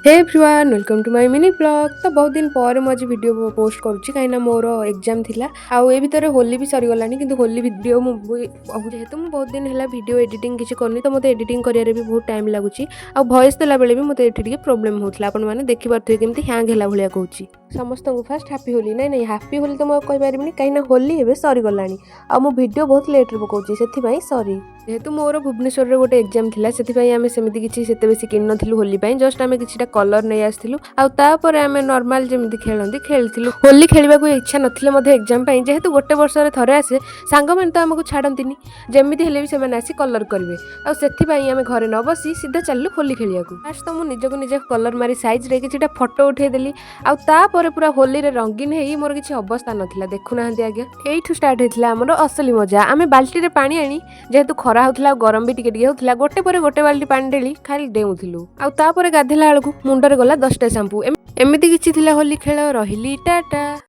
Hey everyone welcome to my mini blog. तो बहुत दिन पर मुझे वीडियो पोस्ट करुच्ची कहीं मोर एग्जाम थिला आउ ए भितर होली भी सरीगलानी कि होली वीडियो जेहेतु मुझे बहुत दिन है वीडियो एडिटिंग किसी करनी तो मतलब एडिटिंग करियर भी बहुत टाइम लगुच आ वॉइस देला बेले भी मतलब ये प्रोब्लेम होता आपन मैंने देखिपे केमती हैंग है भाया कहूँ समस्त को फास्ट हैप्पी होली नहीं हैप्पी होली तो मुझे कहीपरि कहीं होली एवं सरीगलानी आ मो वीडियो बहुत लेट्रे पकाऊँगी से सॉरी जेहेतु मोर भुवनेश्वर में गोटे एग्जाम थिला से आम सेमती किसी से बेसी किन नथिलु होली जस्ट आम किसी कलर नहीं आसलु आउे आम नॉर्मल जमी खेलती खेलु होली खेलने को इच्छा नथिले एग्जाम जेहेतु गोटे वर्ष थे आसे सांग मैंने तो आमको छाड़ती जमी हेल्ले भी से आसी कलर करेंगे आम घरे न बसी सीधा चलू होली खेलिया फास्ट तो मुझे निजक निज कलर मारी सैज रे कि फोटो उठेदेली आउे पूरा होली रे रंगीन है मोर किसी अवस्था नाला देखुना आज्ञा यू स्टार्ट होता आमर असली मजा आम बाल्टी रे पानी आनी जेहेतु खरा होता गरम भी टिके होता गोटे पर गोटे बाल्टी पानी ढेली खाली डेउलु आउे गाधेला बेलू मुंडरे गला 10टा शैम्पू एमती किसी होली खेल रही टाटा।